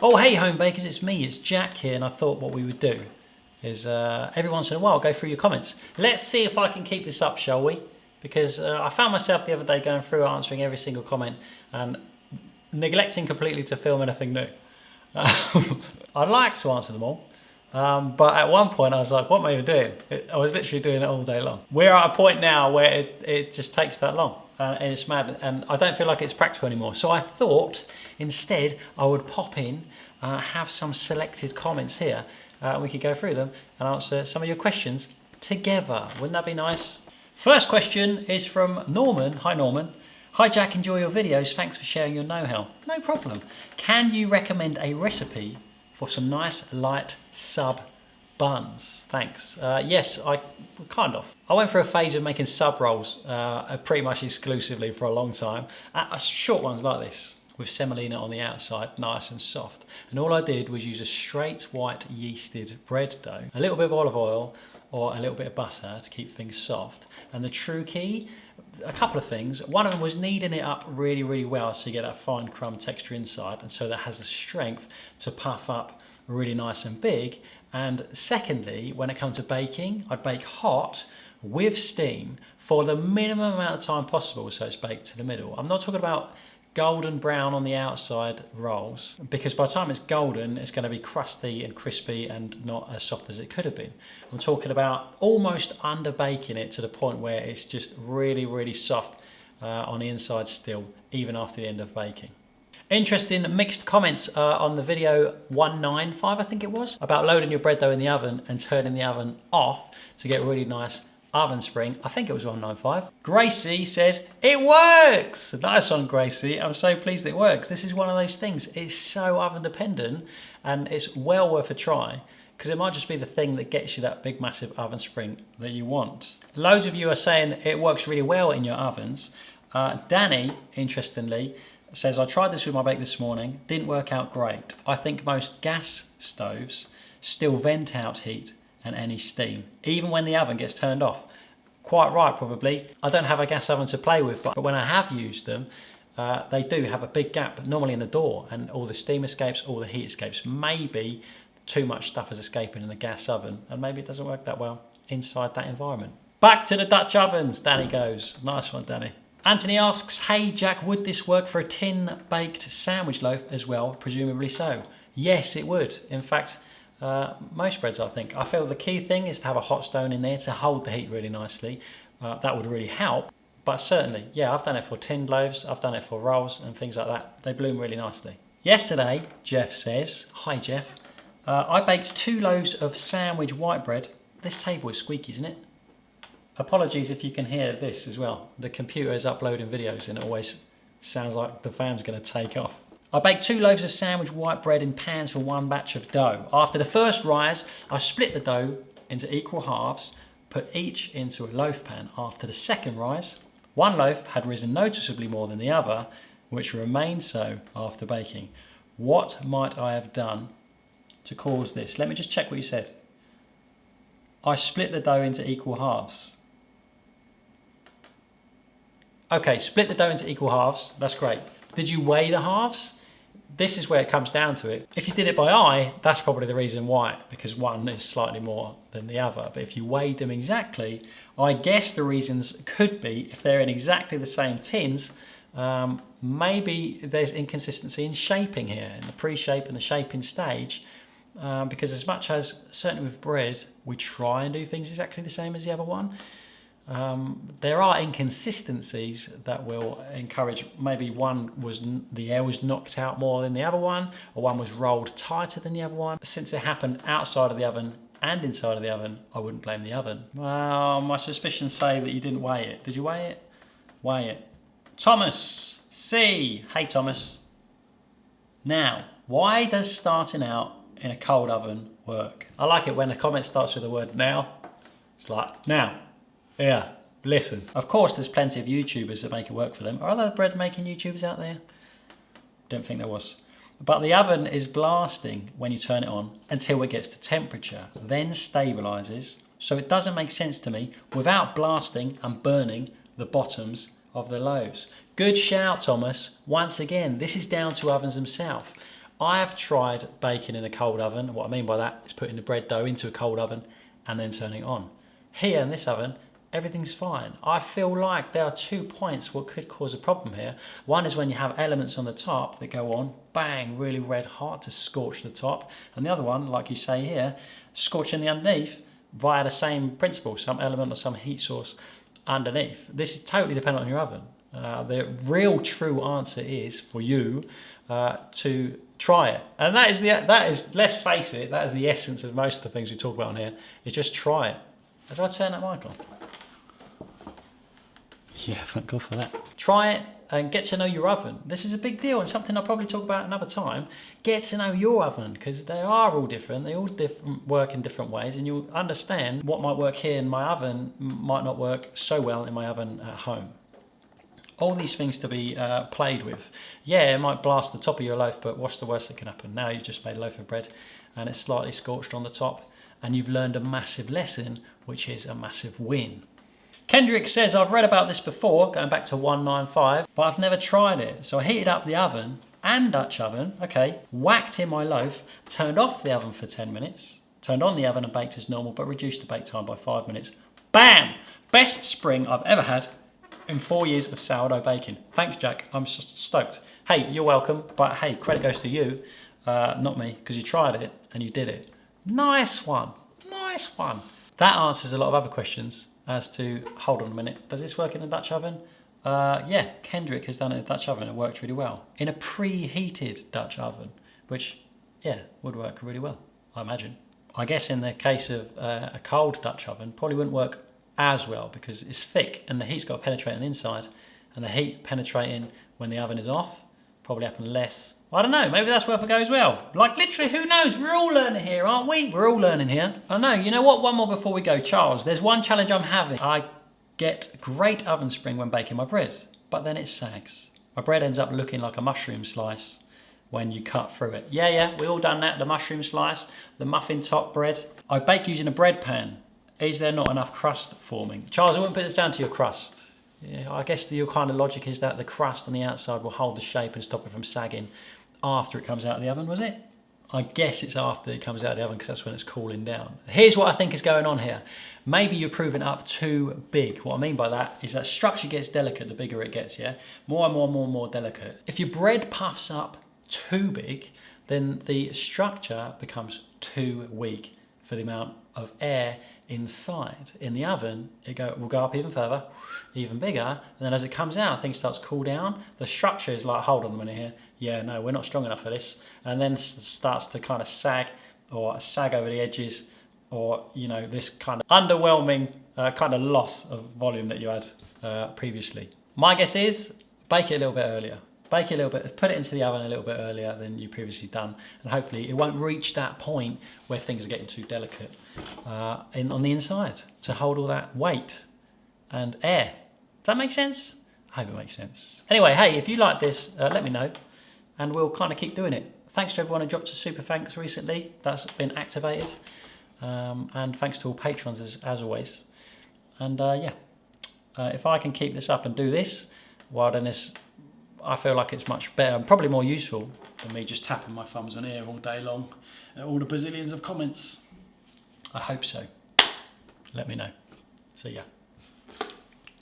Oh hey home bakers, it's me, it's Jack here, and I thought what we would do is every once in a while go through your comments. Let's see if I can keep this up, shall we? Because I found myself the other day going through answering every single comment and neglecting completely to film anything new. I'd like to answer them all, but at one point I was like, what am I even doing? I was literally doing it all day long. We're at a point now where it just takes that long. And it's mad, and I don't feel like it's practical anymore. So I thought instead I would pop in, have some selected comments here, and we could go through them and answer some of your questions together. Wouldn't that be nice? First question is from Norman. Hi Norman. Hi Jack, enjoy your videos. Thanks for sharing your know-how. No problem. Can you recommend a recipe for some nice light sub buns? Thanks. Yes, I kind of. I went through a phase of making sub rolls pretty much exclusively for a long time. Short ones like this with semolina on the outside, nice and soft. And all I did was use a straight white yeasted bread dough, a little bit of olive oil or a little bit of butter to keep things soft. And the true key, a couple of things. One of them was kneading it up really, really well so you get that fine crumb texture inside, and so that has the strength to puff up really nice and big. And secondly, when it comes to baking, I'd bake hot with steam for the minimum amount of time possible so it's baked to the middle. I'm not talking about golden brown on the outside rolls, because by the time it's golden, it's going to be crusty and crispy and not as soft as it could have been. I'm talking about almost under baking it to the point where it's just really, really soft on the inside still, even after the end of baking. Interesting mixed comments on the video 195, I think it was, about loading your bread dough in the oven and turning the oven off to get really nice oven spring. I think it was 195. Gracie says, it works! Nice one, Gracie. I'm so pleased it works. This is one of those things. It's so oven dependent and it's well worth a try, because it might just be the thing that gets you that big massive oven spring that you want. Loads of you are saying it works really well in your ovens. Danny, interestingly, says, I tried this with my bake this morning, didn't work out great. I think most gas stoves still vent out heat and any steam, even when the oven gets turned off. Quite right, probably. I don't have a gas oven to play with, but when I have used them, they do have a big gap, normally in the door, and all the steam escapes, all the heat escapes. Maybe too much stuff is escaping in the gas oven, and maybe it doesn't work that well inside that environment. Back to the Dutch ovens, Danny goes. Nice one, Danny. Anthony asks, hey Jack, would this work for a tin-baked sandwich loaf as well? Presumably so. Yes, it would. In fact, most breads, I think. I feel the key thing is to have a hot stone in there to hold the heat really nicely. That would really help. But certainly, yeah, I've done it for tinned loaves, I've done it for rolls and things like that. They bloom really nicely. Yesterday, Jeff says, hi Jeff, I baked 2 loaves of sandwich white bread. This table is squeaky, isn't it? Apologies if you can hear this as well. The computer is uploading videos and it always sounds like the fan's going to take off. I baked 2 loaves of sandwich white bread in pans for 1 batch of dough. After the first rise, I split the dough into equal halves, put each into a loaf pan. After the second rise, 1 loaf had risen noticeably more than the other, which remained so after baking. What might I have done to cause this? Let me just check what you said. I split the dough into equal halves. Okay, split the dough into equal halves. That's great. Did you weigh the halves? This is where it comes down to it. If you did it by eye, that's probably the reason why, because one is slightly more than the other. But if you weighed them exactly, I guess the reasons could be, if they're in exactly the same tins, maybe there's inconsistency in shaping here, in the pre-shape and the shaping stage. Because as much as, certainly with bread, we try and do things exactly the same as the other one, there are inconsistencies that will encourage, maybe the air was knocked out more than the other one, or one was rolled tighter than the other one. Since it happened outside of the oven and inside of the oven, I wouldn't blame the oven. Well, my suspicions say that you didn't weigh it. Did you weigh it? Weigh it. Thomas C. Hey Thomas. Now, why does starting out in a cold oven work? I like it when a comment starts with the word now. It's like, now. Yeah, listen. Of course, there's plenty of YouTubers that make it work for them. Are there bread making YouTubers out there? Don't think there was. But the oven is blasting when you turn it on until it gets to temperature, then stabilizes. So it doesn't make sense to me without blasting and burning the bottoms of the loaves. Good shout, Thomas. Once again, this is down to ovens themselves. I have tried baking in a cold oven. What I mean by that is putting the bread dough into a cold oven and then turning it on. Here in this oven, everything's fine. I feel like there are 2 points what could cause a problem here. One is when you have elements on the top that go on, bang, really red hot to scorch the top. And the other one, like you say here, scorching the underneath via the same principle, some element or some heat source underneath. This is totally dependent on your oven. The real true answer is for you to try it. And that is, let's face it, that is the essence of most of the things we talk about on here, is just try it. Did I turn that mic on? Yeah, thank God for that. Try it and get to know your oven. This is a big deal and something I'll probably talk about another time. Get to know your oven, because they are all different. They all work in different ways, and you'll understand what might work here in my oven might not work so well in my oven at home. All these things to be played with. Yeah, it might blast the top of your loaf, but what's the worst that can happen? Now you've just made a loaf of bread and it's slightly scorched on the top, and you've learned a massive lesson, which is a massive win. Kendrick says, I've read about this before, going back to 195, but I've never tried it. So I heated up the oven and Dutch oven, okay, whacked in my loaf, turned off the oven for 10 minutes, turned on the oven and baked as normal, but reduced the bake time by 5 minutes. Bam! Best spring I've ever had in 4 years of sourdough baking. Thanks, Jack. I'm stoked. Hey, you're welcome. But hey, credit goes to you, not me, because you tried it and you did it. Nice one. Nice one. That answers a lot of other questions as to, hold on a minute, does this work in a Dutch oven? Yeah, Kendrick has done it in a Dutch oven. It worked really well. In a preheated Dutch oven, which, yeah, would work really well, I imagine. I guess in the case of a cold Dutch oven, probably wouldn't work as well because it's thick and the heat's got to penetrate on the inside, and the heat penetrating when the oven is off probably happen less. I don't know, maybe that's worth a go as well. Like literally, who knows? We're all learning here, aren't we? We're all learning here. I know, you know what? One more before we go. Charles, there's one challenge I'm having. I get great oven spring when baking my bread, but then it sags. My bread ends up looking like a mushroom slice when you cut through it. Yeah, we all done that, the mushroom slice, the muffin top bread. I bake using a bread pan. Is there not enough crust forming? Charles, I wouldn't put this down to your crust. Yeah, I guess your kind of logic is that the crust on the outside will hold the shape and stop it from sagging after it comes out of the oven, was it? I guess it's after it comes out of the oven because that's when it's cooling down. Here's what I think is going on here. Maybe you're proving it up too big. What I mean by that is that structure gets delicate the bigger it gets, yeah? More and more delicate. If your bread puffs up too big, then the structure becomes too weak for the amount of air inside. In the oven, will go up even further, even bigger, and then as it comes out, things starts to cool down. The structure is like, hold on a minute here. Yeah, no, we're not strong enough for this. And then starts to kind of sag or sag over the edges, or, you know, this kind of underwhelming kind of loss of volume that you had previously. My guess is bake it a little bit earlier. Bake it a little bit, put it into the oven a little bit earlier than you previously done, and hopefully it won't reach that point where things are getting too delicate on the inside to hold all that weight and air. Does that make sense? I hope it makes sense. Anyway, hey, if you like this, let me know, and we'll kind of keep doing it. Thanks to everyone who dropped a super thanks recently. That's been activated, and thanks to all patrons as always. And if I can keep this up and do this, well then I feel like it's much better and probably more useful than me just tapping my thumbs on here all day long at all the bazillions of comments. I hope so. Let me know. See ya.